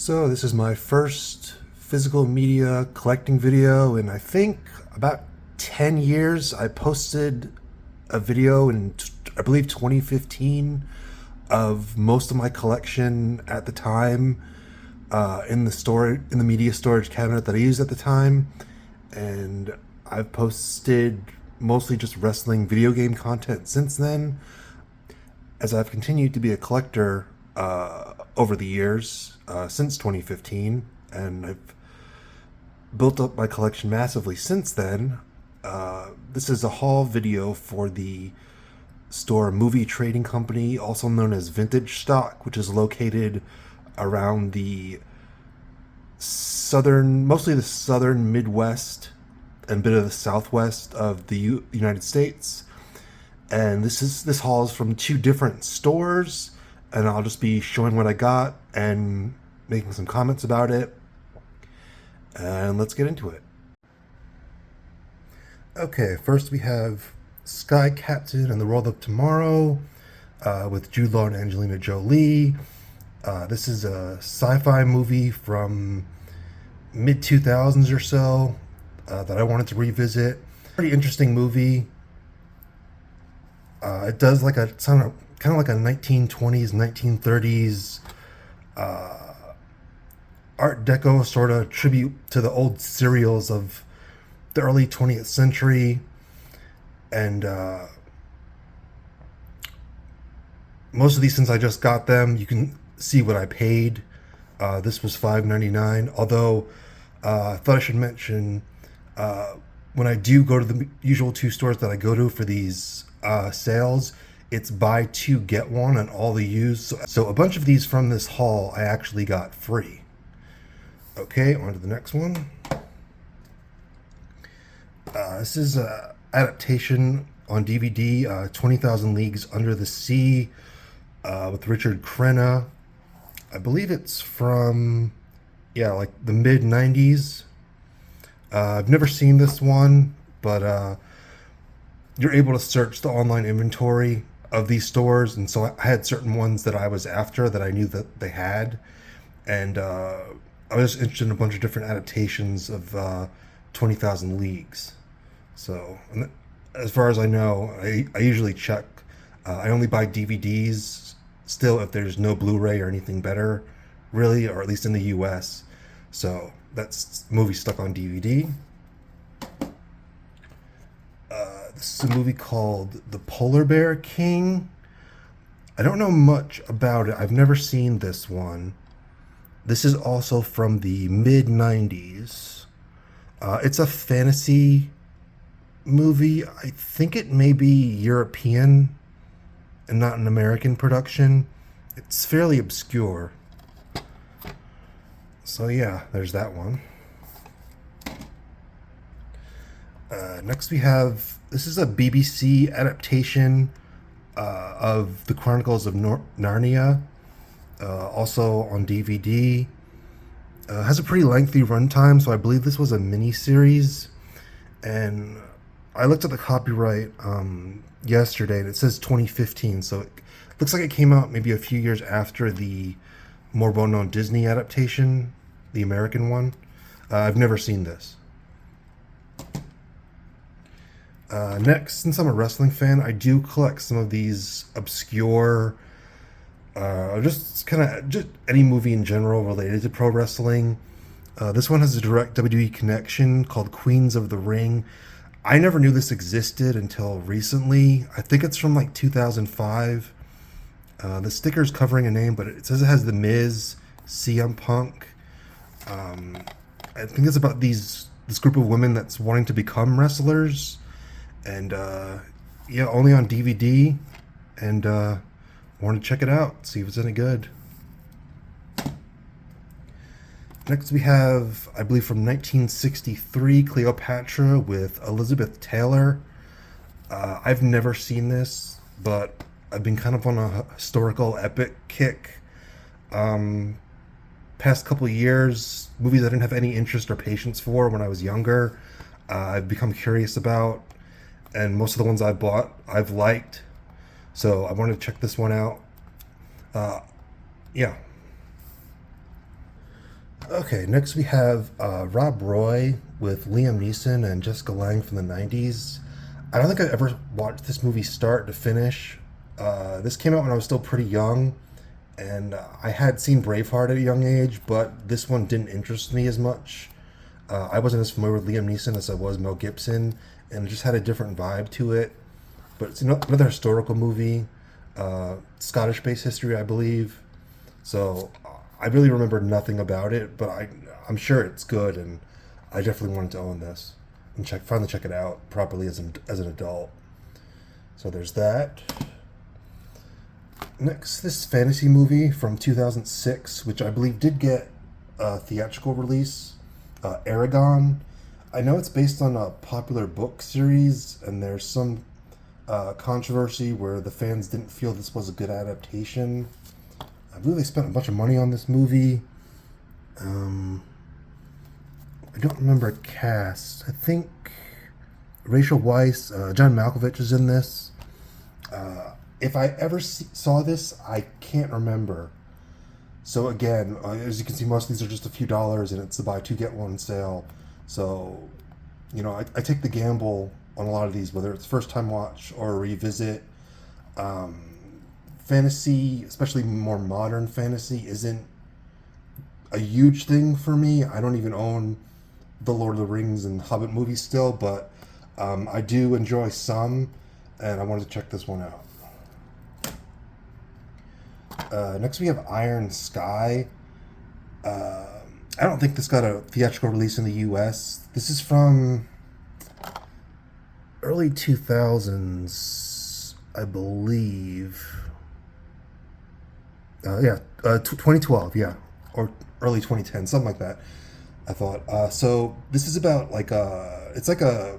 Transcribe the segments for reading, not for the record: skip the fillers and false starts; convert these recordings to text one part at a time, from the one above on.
So this is my first physical media collecting video in I think about 10 years. I posted a video in I believe 2015 of most of my collection at the time in the media storage cabinet that I used at the time, and I've posted mostly just wrestling video game content since then. As I've continued to be a collector over the years since 2015, and I've built up my collection massively since then. This is a haul video for the store Movie Trading Company, also known as Vintage Stock, which is located around the mostly the southern Midwest and a bit of the Southwest of the United States. And this haul is from two different stores, and I'll just be showing what I got and making some comments about it. And let's get into it. Okay, first we have Sky Captain and the World of Tomorrow with Jude Law and Angelina Jolie. This is a sci-fi movie from mid-2000s or so that I wanted to revisit. Pretty interesting movie. It does like kind of like a 1920s, 1930s Art Deco sort of tribute to the old serials of the early 20th century. And most of these, since I just got them, you can see what I paid. This was $5.99. Although I thought I should mention, when I do go to the usual two stores that I go to for these sales, it's buy two get one on all the used. So a bunch of these from this haul I actually got free. Okay, on to the next one. This is a adaptation on DVD, 20,000 Leagues Under the Sea, with Richard Crenna. I believe it's from, like the mid-90s. I've never seen this one, but you're able to search the online inventory of these stores, and so I had certain ones that I was after that I knew that they had, and I was just interested in a bunch of different adaptations of 20,000 Leagues. So, as far as I know, I usually check. I only buy DVDs still if there's no Blu-ray or anything better, really, or at least in the US. So that's movie stuck on DVD. This is a movie called The Polar Bear King. I don't know much about it. I've never seen this one. This is also from the mid-90s. It's a fantasy movie. I think it may be European and not an American production. It's fairly obscure. So yeah, there's that one. Next we have, this is a BBC adaptation of the Chronicles of Narnia, also on DVD. Has a pretty lengthy runtime, so I believe this was a mini-series. And I looked at the copyright yesterday, and it says 2015, so it looks like it came out maybe a few years after the more well-known Disney adaptation, the American one. I've never seen this. Next, since I'm a wrestling fan, I do collect some of these obscure, just any movie in general related to pro wrestling. This one has a direct WWE connection called Queens of the Ring. I never knew this existed until recently. I think it's from like 2005. The sticker's covering a name, but it says it has The Miz, CM Punk. I think it's about this group of women that's wanting to become wrestlers. And only on DVD, and wanted to check it out, see if it's any good. Next we have, I believe from 1963, Cleopatra with Elizabeth Taylor. I've never seen this, but I've been kind of on a historical epic kick. Past couple of years, movies I didn't have any interest or patience for when I was younger, I've become curious about. And most of the ones I've bought, I've liked. So I wanted to check this one out. Okay, next we have Rob Roy with Liam Neeson and Jessica Lange from the 90s. I don't think I ever watched this movie start to finish. This came out when I was still pretty young, and I had seen Braveheart at a young age, but this one didn't interest me as much. I wasn't as familiar with Liam Neeson as I was Mel Gibson, and it just had a different vibe to it. But it's another historical movie, Scottish-based history, I believe. So I really remember nothing about it, but I'm sure it's good, and I definitely wanted to own this and finally check it out properly as an adult. So there's that. Next, this fantasy movie from 2006, which I believe did get a theatrical release, Aragon. I know it's based on a popular book series, and there's some controversy where the fans didn't feel this was a good adaptation. I believe they spent a bunch of money on this movie. I don't remember a cast. I think Rachel Weisz, John Malkovich is in this. If I ever saw this, I can't remember. So again, as you can see, most of these are just a few dollars, and it's the buy two get one sale. So, I take the gamble on a lot of these, whether it's first time watch or a revisit. Fantasy, especially more modern fantasy, isn't a huge thing for me. I don't even own the Lord of the Rings and Hobbit movies still, but I do enjoy some, and I wanted to check this one out. Next we have Iron Sky. I don't think this got a theatrical release in the US. This is from early 2000s, I believe. 2012, yeah, or early 2010, something like that. I thought. So this is about it's like a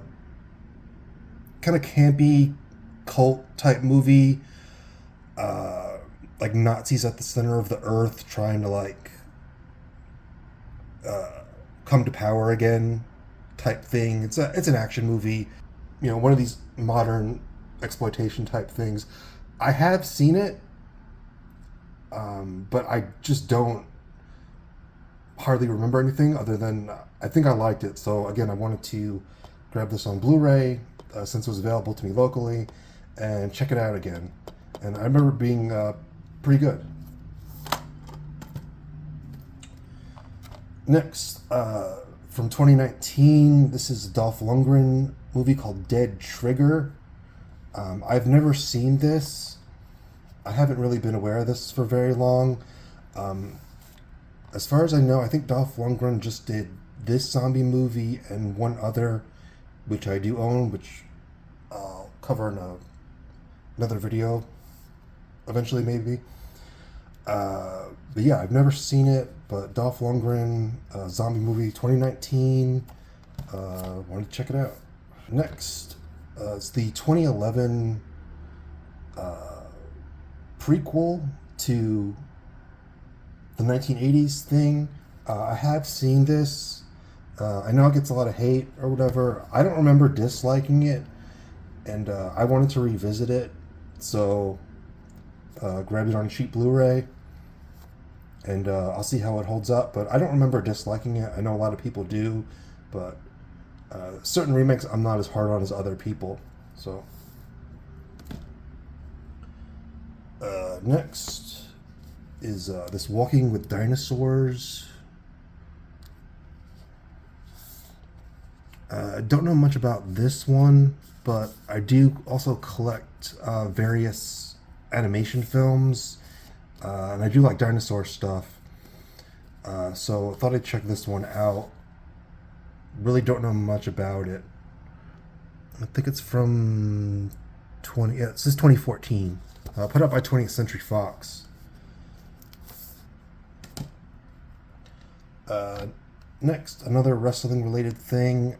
kind of campy cult type movie. Like Nazis at the center of the earth trying to come to power again type thing. It's an action movie, one of these modern exploitation type things. I have seen it, but I just don't hardly remember anything other than I think I liked it. So again, I wanted to grab this on Blu-ray since it was available to me locally and check it out again. And I remember it being pretty good. Next, from 2019, this is a Dolph Lundgren movie called Dead Trigger. I've never seen this. I haven't really been aware of this for very long. As far as I know, I think Dolph Lundgren just did this zombie movie and one other, which I do own, which I'll cover in another video eventually, maybe. But yeah, I've never seen it, but Dolph Lundgren, zombie movie 2019, wanted to check it out. Next, it's the 2011 prequel to the 1980s thing. I have seen this. I know it gets a lot of hate or whatever. I don't remember disliking it, and I wanted to revisit it, so grabbed it on cheap Blu-ray, and I'll see how it holds up. But I don't remember disliking it. I know a lot of people do, but certain remakes I'm not as hard on as other people. So next is this Walking with Dinosaurs. I don't know much about this one, but I do also collect various animation films, and I do like dinosaur stuff. So I thought I'd check this one out. Really don't know much about it. I think it's from it says 2014. Put out by 20th Century Fox. Next, another wrestling related thing.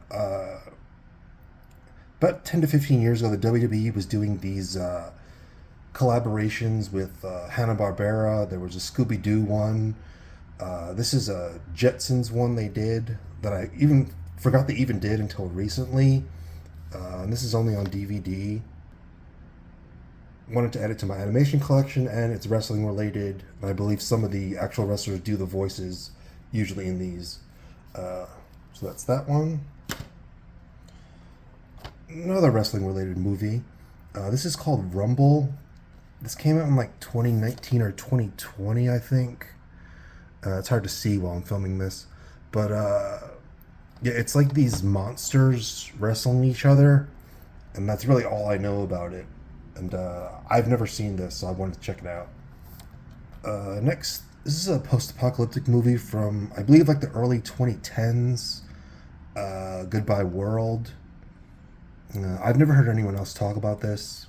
About 10 to 15 years ago, the WWE was doing these collaborations with Hanna-Barbera. There was a Scooby-Doo one. This is a Jetsons one they did that I even forgot they even did until recently. And this is only on DVD. Wanted to add it to my animation collection, and it's wrestling related. And I believe some of the actual wrestlers do the voices usually in these. So that's that one. Another wrestling related movie. This is called Rumble. This came out in like 2019 or 2020, I think. It's hard to see while I'm filming this. But yeah, it's like these monsters wrestling each other. And that's really all I know about it. And I've never seen this, so I wanted to check it out. Next, this is a post-apocalyptic movie from, I believe, like the early 2010s. Goodbye World. I've never heard anyone else talk about this.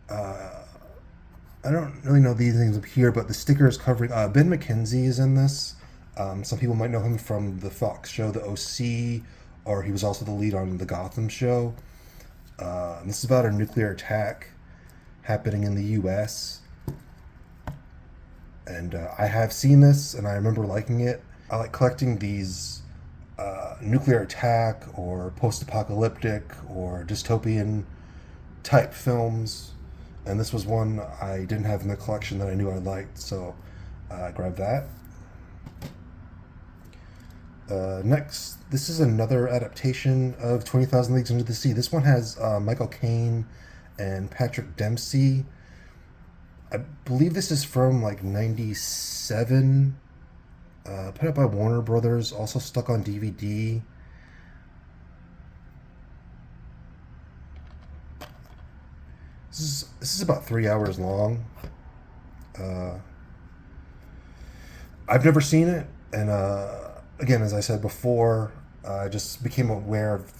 I don't really know these things up here, but the sticker is covering. Ben McKenzie is in this. Some people might know him from the Fox show, The OC, or he was also the lead on the Gotham show. This is about a nuclear attack happening in the U.S. And I have seen this, and I remember liking it. I like collecting these nuclear attack or post-apocalyptic or dystopian type films. And this was one I didn't have in the collection that I knew I liked, so I grabbed that. Next, this is another adaptation of 20,000 Leagues Under the Sea. This one has Michael Caine and Patrick Dempsey. I believe this is from like 97. Put out by Warner Brothers, also stuck on DVD. This is about 3 hours long. I've never seen it, and again, as I said before, I just became aware of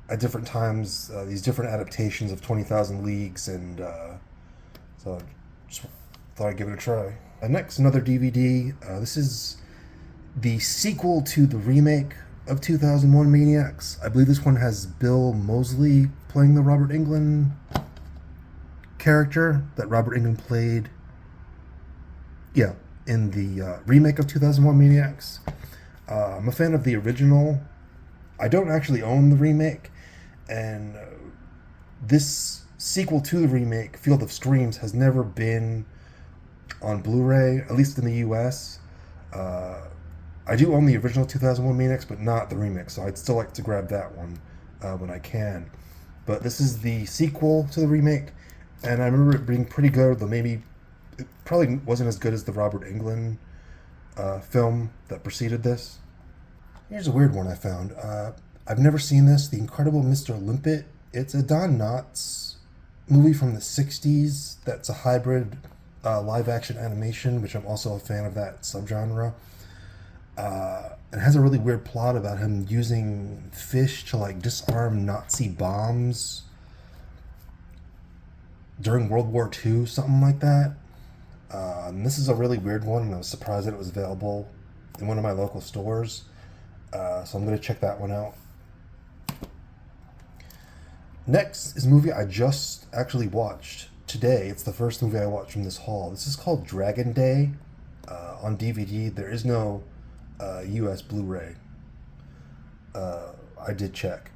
at different times these different adaptations of 20,000 Leagues, and so I just thought I'd give it a try. Next, another DVD. This is the sequel to the remake of 2001 Maniacs. I believe this one has Bill Moseley playing the Robert Englund character that Robert Englund played, in the remake of 2001 Maniacs. I'm a fan of the original. I don't actually own the remake, and this sequel to the remake, Field of Screams, has never been on Blu-ray, at least in the US. I do own the original 2001 Maniacs, but not the remake, so I'd still like to grab that one when I can. But this is the sequel to the remake, and I remember it being pretty good, though maybe it probably wasn't as good as the Robert Englund film that preceded this. Here's a weird one I found. I've never seen this. The Incredible Mr. Limpet. It's a Don Knotts movie from the 60s that's a hybrid live-action animation, which I'm also a fan of that subgenre. It has a really weird plot about him using fish to like disarm Nazi bombs during World War II, something like that. This is a really weird one, and I was surprised that it was available in one of my local stores. So I'm going to check that one out. Next is a movie I just actually watched today. It's the first movie I watched from this haul. This is called Dragon Day on DVD. There is no US Blu-ray. I did check.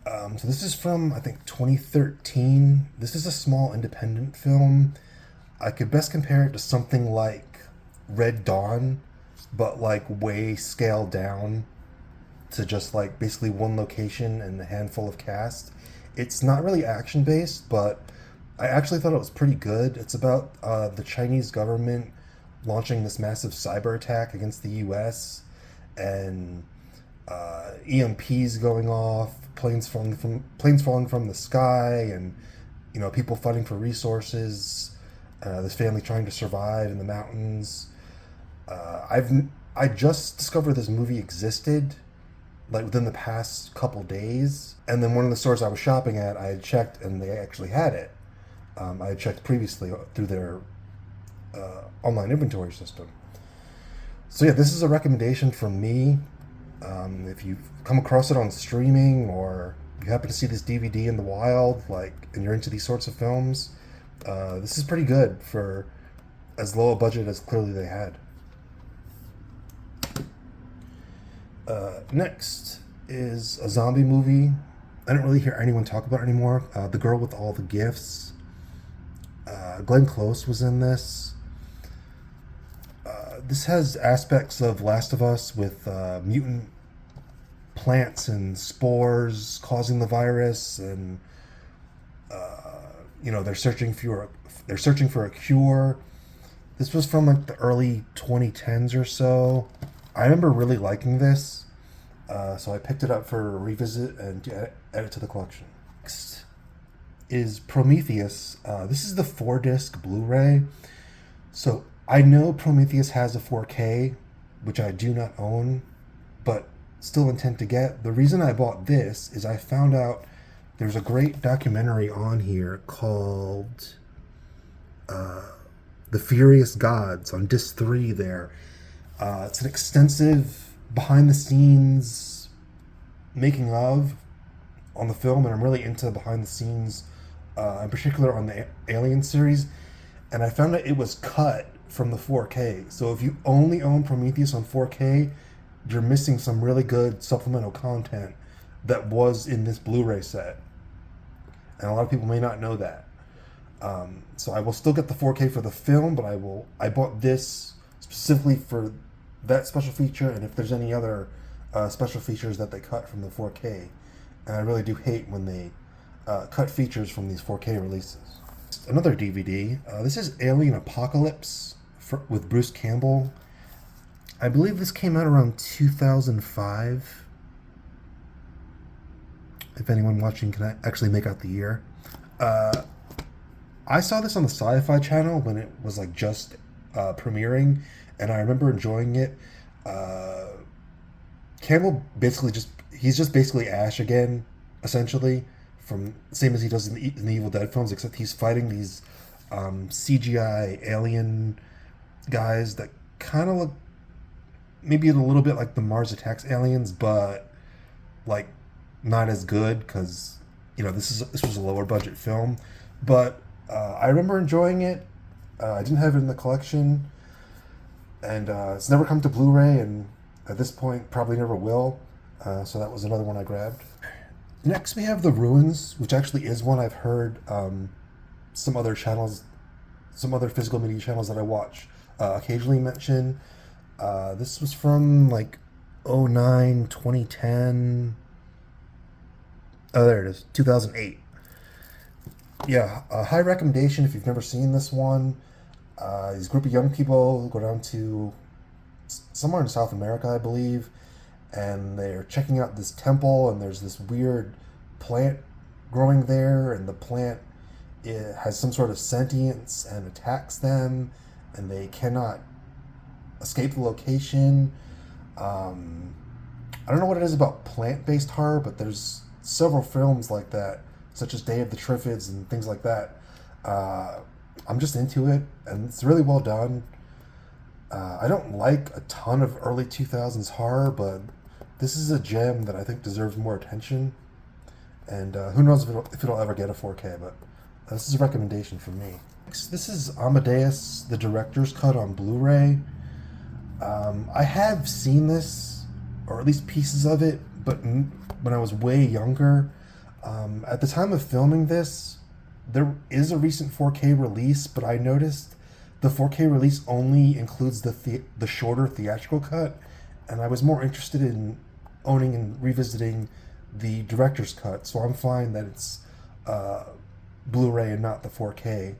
So this is from, I think, 2013. This is a small independent film. I could best compare it to something like Red Dawn, but like way scaled down to just like basically one location and a handful of cast. It's not really action based, but I actually thought it was pretty good. It's about the Chinese government launching this massive cyber attack against the US, and EMPs going off, planes falling from the sky, and people fighting for resources. This family trying to survive in the mountains. I just discovered this movie existed like within the past couple days, and then one of the stores I was shopping at, I had checked and they actually had it. I had checked previously through their online inventory system. So yeah, this is a recommendation from me. If you come across it on streaming, or you happen to see this DVD in the wild, and you're into these sorts of films, this is pretty good for as low a budget as clearly they had. Next is a zombie movie. I don't really hear anyone talk about it anymore. The Girl with All the Gifts. Glenn Close was in this. This has aspects of Last of Us with mutant plants and spores causing the virus, and they're searching for a cure. This was from like the early 2010s or so. I remember really liking this, so I picked it up for a revisit and to add it to the collection. Next is Prometheus. This is the 4-disc Blu-ray. So I know Prometheus has a 4K, which I do not own, but still intend to get. The reason I bought this is I found out there's a great documentary on here called The Furious Gods on disc 3 there. It's an extensive behind-the-scenes making of on the film, and I'm really into behind-the-scenes, in particular on the Alien series. And I found out it was cut from the 4K. So if you only own Prometheus on 4K, you're missing some really good supplemental content that was in this Blu-ray set. And a lot of people may not know that. So I will still get the 4K for the film, but I bought this specifically for that special feature, and if there's any other special features that they cut from the 4K. And I really do hate when they cut features from these 4K releases. Another DVD. This is Alien Apocalypse with Bruce Campbell. I believe this came out around 2005. If anyone watching can actually make out the year. I saw this on the Sci-Fi Channel when it was like just premiering, and I remember enjoying it. Campbell basically he's just basically Ash again, essentially, from same as he does in the Evil Dead films, except he's fighting these CGI alien guys that kind of look maybe a little bit like the Mars Attacks aliens, but like not as good because this was a lower budget film. But I remember enjoying it. I didn't have it in the collection, and it's never come to Blu-ray, and at this point probably never will. So that was another one I grabbed. Next we have The Ruins, which actually is one I've heard some other physical media channels that I watch occasionally mention. This was from like 2009, 2010. Oh, there it is, 2008. Yeah, a high recommendation if you've never seen this one. These group of young people go down to somewhere in South America, I believe, and they're checking out this temple, and there's this weird plant growing there, and the plant has some sort of sentience and attacks them, and they cannot escape the location. I don't know what it is about plant-based horror, but there's several films like that, such as Day of the Triffids and things like that. I'm just into it, and it's really well done. I don't like a ton of early 2000s horror, but this is a gem that I think deserves more attention. And who knows if it'll ever get a 4K, but this is a recommendation from me. This is Amadeus, the director's cut on Blu-ray. I have seen this, or at least pieces of it, but when I was way younger. At the time of filming this, there is a recent 4K release, but I noticed the 4K release only includes the shorter theatrical cut, and I was more interested in owning and revisiting the director's cut, so I'm fine that it's Blu-ray and not the 4K.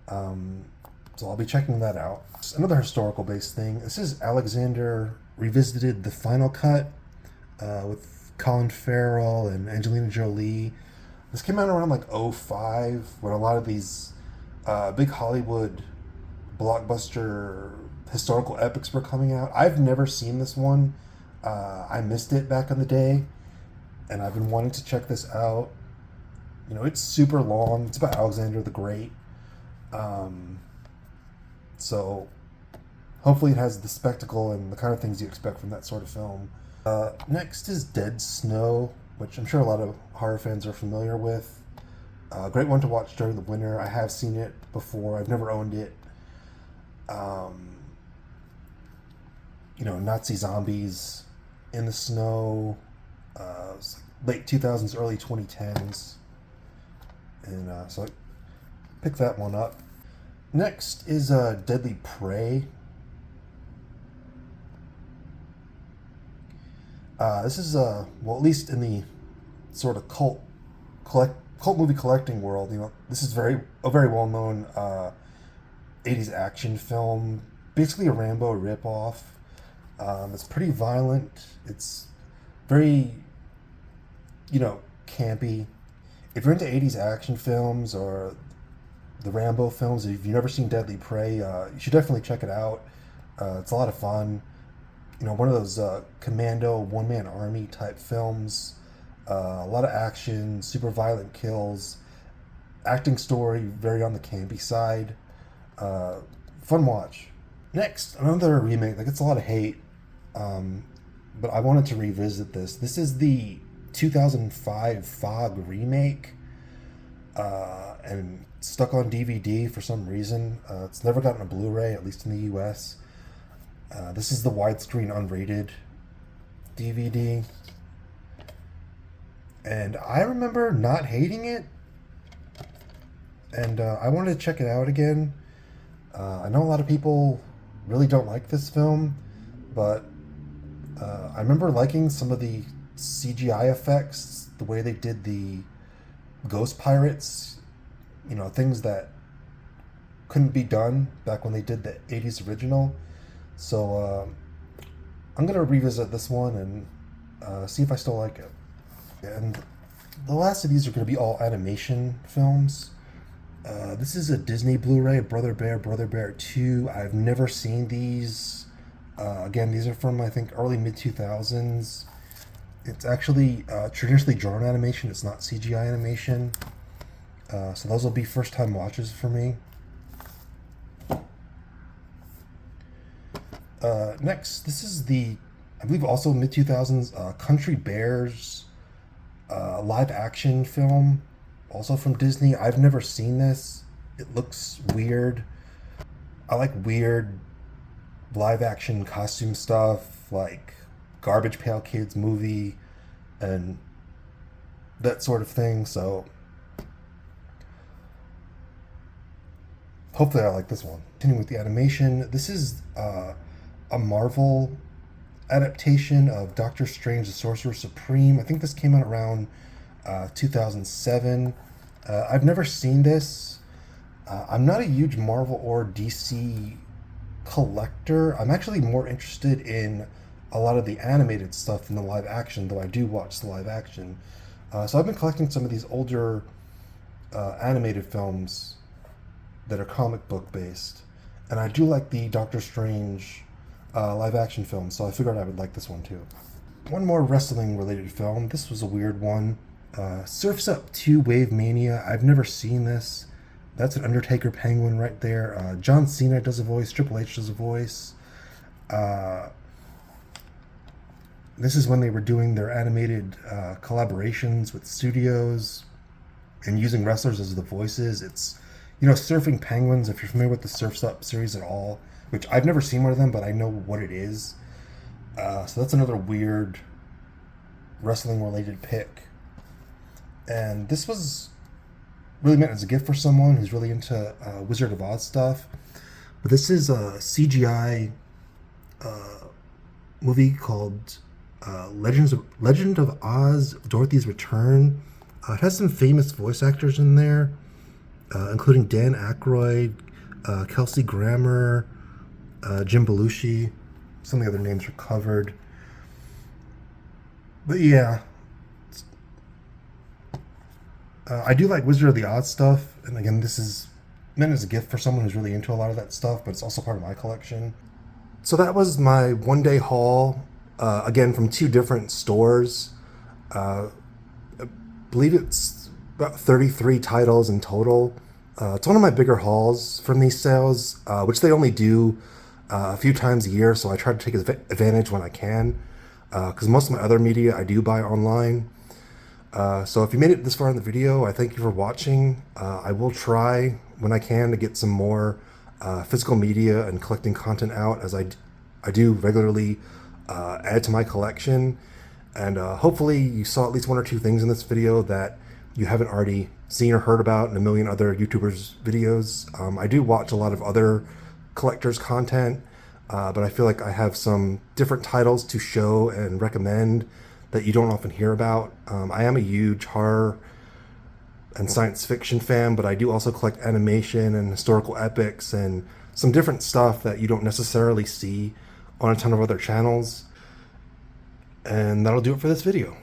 So I'll be checking that out. Another historical based thing. This is Alexander Revisited the Final Cut with Colin Farrell and Angelina Jolie. This came out around like 2005, when a lot of these big Hollywood blockbuster historical epics were coming out. I've never seen this one. I missed it back in the day, and I've been wanting to check this out. It's super long. It's about Alexander the Great. So hopefully it has the spectacle and the kind of things you expect from that sort of film. Next is Dead Snow, which I'm sure a lot of horror fans are familiar with. Great one to watch during the winter. I have seen it before. I've never owned it. Nazi zombies in the snow. Late 2000s, early 2010s. And so I picked that one up. Next is Deadly Prey. This is well, at least in the sort of cult movie collecting world, this is a very well known 80s action film, basically a Rambo ripoff. It's pretty violent. It's very, campy. If you're into 80s action films or the Rambo films, if you've never seen Deadly Prey, you should definitely check it out. It's a lot of fun. One of those commando one-man army type films. A lot of action, super violent kills, acting story very on the campy side. Fun watch. Next, another remake that gets a lot of hate, but I wanted to revisit this. This is the 2005 Fog remake, and stuck on DVD for some reason. It's never gotten a Blu-ray, at least in the US. This is the widescreen unrated DVD. And I remember not hating it. And I wanted to check it out again. I know a lot of people really don't like this film, but I remember liking some of the CGI effects, the way they did the ghost pirates, things that couldn't be done back when they did the 80s original. So I'm going to revisit this one and see if I still like it. And the last of these are going to be all animation films. This is a Disney Blu-ray, Brother Bear 2. I've never seen these. Again, these are from, I think, early mid-2000s. It's actually traditionally drawn animation. It's not CGI animation. So those will be first-time watches for me. Next, this is I believe also mid-2000s, Country Bears live action film, also from Disney. I've never seen this. It looks weird. I like weird live action costume stuff, like Garbage Pail Kids movie and that sort of thing, so hopefully I like this one. Continuing with the animation, this is a Marvel adaptation of Doctor Strange the Sorcerer Supreme. I think this came out around 2007. I've never seen this. I'm not a huge Marvel or DC collector. I'm actually more interested in a lot of the animated stuff than the live action, though I do watch the live action. So I've been collecting some of these older animated films that are comic book based, and I do like the Doctor Strange live action film, so I figured I would like this one too. One more wrestling related film. This was a weird one. Surf's Up 2 Wave Mania. I've never seen this. That's an Undertaker penguin right there. John Cena does a voice. Triple H does a voice. This is when they were doing their animated collaborations with studios and using wrestlers as the voices. It's, Surfing Penguins, if you're familiar with the Surf's Up series at all, which I've never seen one of them, but I know what it is. So that's another weird wrestling-related pick. And this was really meant as a gift for someone who's really into Wizard of Oz stuff. But this is a CGI movie called Legend of Oz, Dorothy's Return. It has some famous voice actors in there, including Dan Aykroyd, Kelsey Grammer, Jim Belushi. Some of the other names are covered. But yeah, I do like Wizard of the Oz stuff. And again, this is meant as a gift for someone who's really into a lot of that stuff, but it's also part of my collection. So that was my one-day haul, again, from two different stores. I believe it's about 33 titles in total. It's one of my bigger hauls from these sales, which they only do a few times a year, so I try to take advantage when I can, because most of my other media I do buy online. So if you made it this far in the video, I thank you for watching. I will try when I can to get some more physical media and collecting content out, as I do regularly add to my collection. And hopefully you saw at least one or two things in this video that you haven't already seen or heard about in a million other YouTubers' videos. I do watch a lot of other collectors' content, but I feel like I have some different titles to show and recommend that you don't often hear about. I am a huge horror and science fiction fan, but I do also collect animation and historical epics and some different stuff that you don't necessarily see on a ton of other channels. And that'll do it for this video.